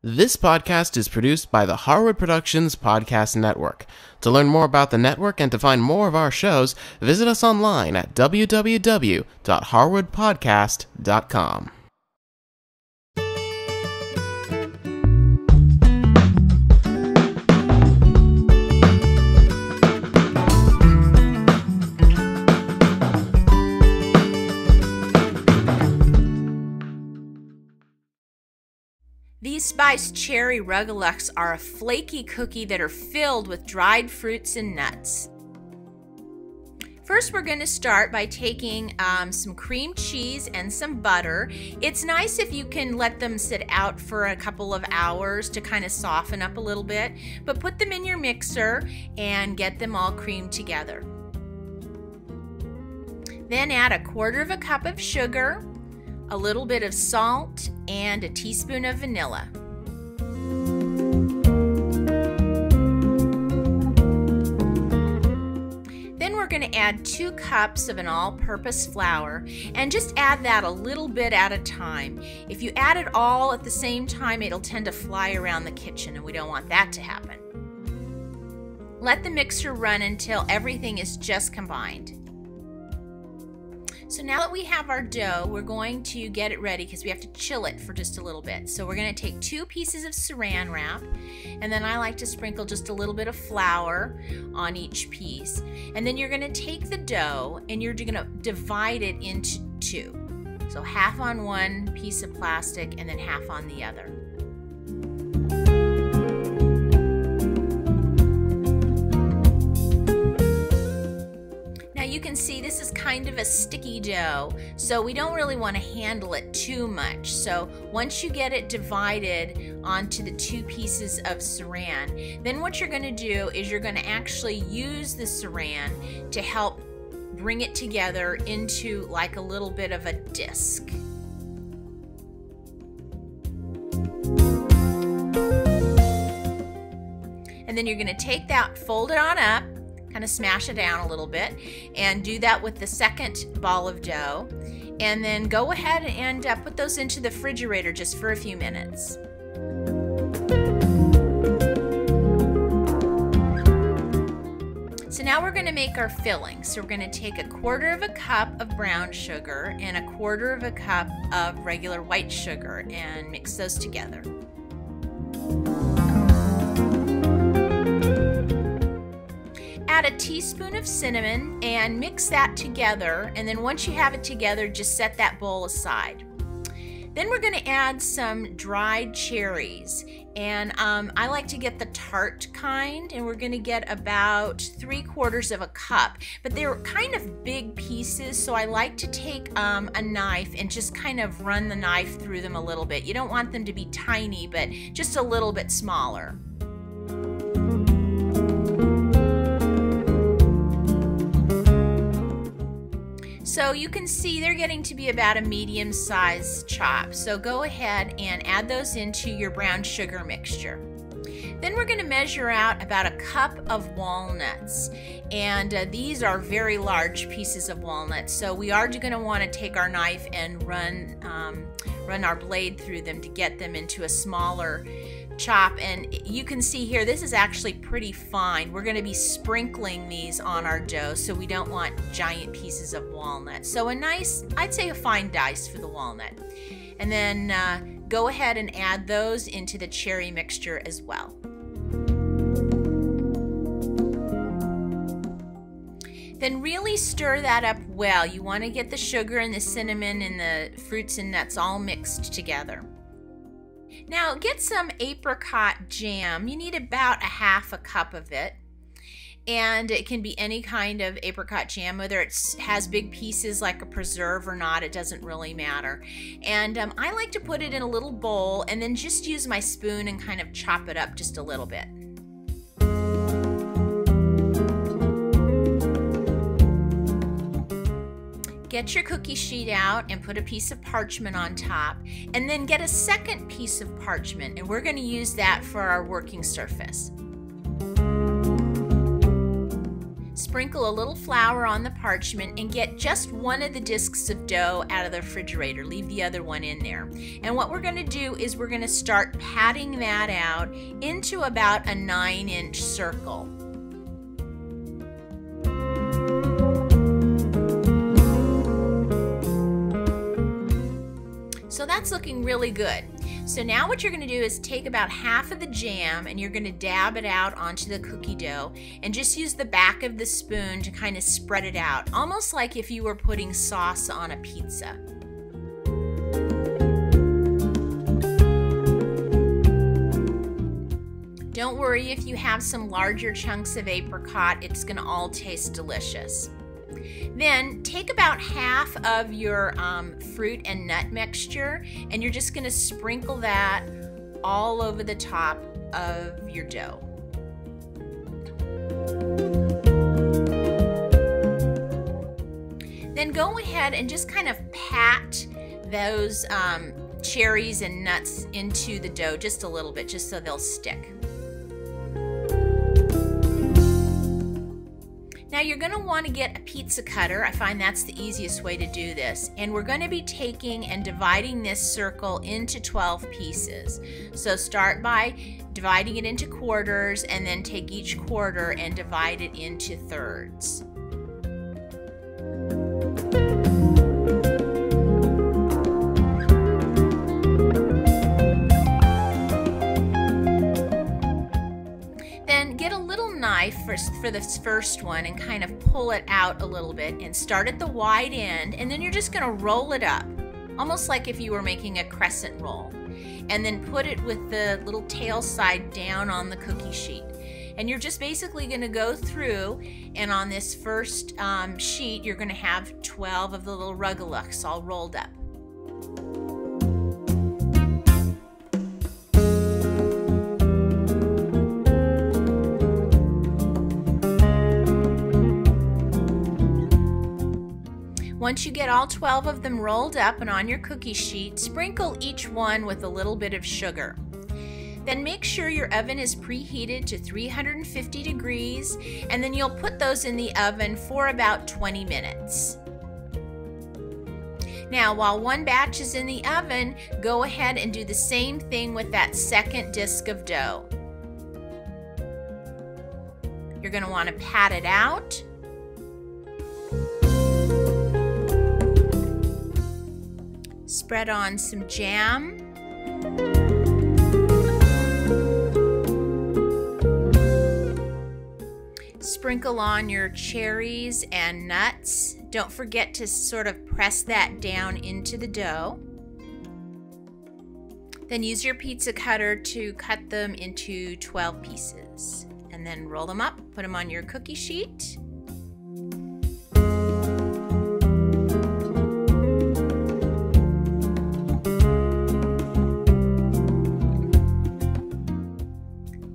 This podcast is produced by the Harwood Productions Podcast Network. To learn more about the network and to find more of our shows, visit us online at www.harwoodpodcast.com. These spiced cherry Rugelachs are a flaky cookie that are filled with dried fruits and nuts. First, we're going to start by taking some cream cheese and some butter. It's nice if you can let them sit out for a couple of hours to kind of soften up a little bit, but put them in your mixer and get them all creamed together. Then add 1/4 cup of sugar, a little bit of salt, and a teaspoon of vanilla. Then we're going to add 2 cups of an all-purpose flour, and just add that a little bit at a time. If you add it all at the same time, it'll tend to fly around the kitchen, and we don't want that to happen. Let the mixer run until everything is just combined. So now that we have our dough, we're going to get it ready because we have to chill it for just a little bit. So we're going to take 2 pieces of saran wrap, and then I like to sprinkle just a little bit of flour on each piece. And then you're going to take the dough and you're going to divide it into 2. So half on one piece of plastic and then half on the other. You can see this is kind of a sticky dough, so we don't really want to handle it too much. So once you get it divided onto the 2 pieces of saran, then what you're going to do is you're going to actually use the saran to help bring it together into like a little bit of a disc. And then you're going to take that, fold it on up, kind of smash it down a little bit, and do that with the second ball of dough, and then go ahead and put those into the refrigerator just for a few minutes. So now we're going to make our filling. So we're going to take 1/4 cup of brown sugar and 1/4 cup of regular white sugar and mix those together. Add a teaspoon of cinnamon and mix that together, and then once you have it together, just set that bowl aside. Then we're going to add some dried cherries, and I like to get the tart kind, and we're going to get about 3/4 cup, but they're kind of big pieces, so I like to take a knife and just kind of run the knife through them a little bit. You don't want them to be tiny, but just a little bit smaller. So you can see they're getting to be about a medium-sized chop. So go ahead and add those into your brown sugar mixture. Then we're going to measure out about 1 cup of walnuts, and these are very large pieces of walnuts. So we are going to want to take our knife and run our blade through them to get them into a smaller chop. And you can see here, this is actually pretty fine. We're going to be sprinkling these on our dough, so we don't want giant pieces of walnut. So a nice, I'd say a fine dice for the walnut. And then go ahead and add those into the cherry mixture as well. Then really stir that up well. You want to get the sugar and the cinnamon and the fruits and nuts all mixed together. Now get some apricot jam. You need about 1/2 cup of it, and it can be any kind of apricot jam, whether it has big pieces like a preserve or not, it doesn't really matter. And I like to put it in a little bowl and then just use my spoon and kind of chop it up just a little bit. Get your cookie sheet out and put a piece of parchment on top, and then get a second piece of parchment, and we're going to use that for our working surface. sprinkle a little flour on the parchment and get just one of the discs of dough out of the refrigerator. Leave the other one in there. And what we're going to do is we're going to start patting that out into about a 9-inch circle. So that's looking really good. So now what you're going to do is take about half of the jam and you're going to dab it out onto the cookie dough and just use the back of the spoon to kind of spread it out, almost like if you were putting sauce on a pizza. Don't worry if you have some larger chunks of apricot, it's going to all taste delicious. Then take about half of your fruit and nut mixture and you're just going to sprinkle that all over the top of your dough. Then go ahead and just kind of pat those cherries and nuts into the dough just a little bit, just so they'll stick. Now you're going to want to get a pizza cutter. I find that's the easiest way to do this. And we're going to be taking and dividing this circle into 12 pieces. So start by dividing it into quarters and then take each quarter and divide it into thirds. Get a little knife for this first one and kind of pull it out a little bit and start at the wide end, and then you're just going to roll it up almost like if you were making a crescent roll, and then put it with the little tail side down on the cookie sheet. And you're just basically going to go through, and on this first sheet you're going to have 12 of the little Rugelachs all rolled up. Once you get all 12 of them rolled up and on your cookie sheet, sprinkle each one with a little bit of sugar. Then make sure your oven is preheated to 350 degrees, and then you'll put those in the oven for about 20 minutes. Now, while one batch is in the oven, go ahead and do the same thing with that second disc of dough. You're going to want to pat it out. Spread on some jam. Sprinkle on your cherries and nuts. Don't forget to sort of press that down into the dough. Then use your pizza cutter to cut them into 12 pieces. And then roll them up, put them on your cookie sheet.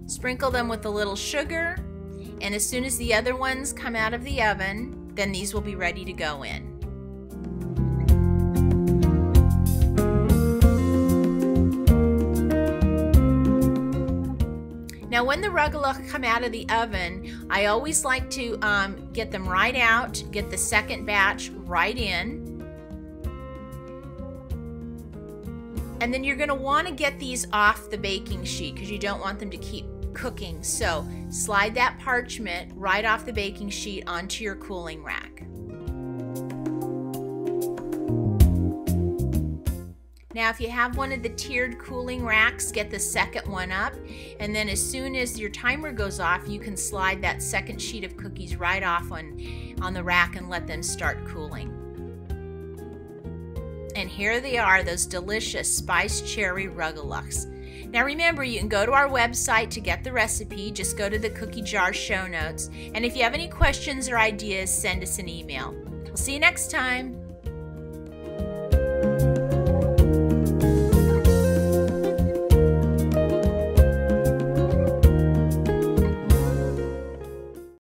Sprinkle them with a little sugar, and as soon as the other ones come out of the oven, then these will be ready to go in. Now when the Rugelach come out of the oven, I always like to get them right out, get the second batch right in. And then you're going to want to get these off the baking sheet because you don't want them to keep cooking. So slide that parchment right off the baking sheet onto your cooling rack. Now if you have one of the tiered cooling racks, get the second one up, and then as soon as your timer goes off, you can slide that second sheet of cookies right off on the rack and let them start cooling. And here they are, those delicious spiced cherry Rugelachs. Now remember, you can go to our website to get the recipe. Just go to the cookie jar show notes. And if you have any questions or ideas, send us an email. We'll see you next time.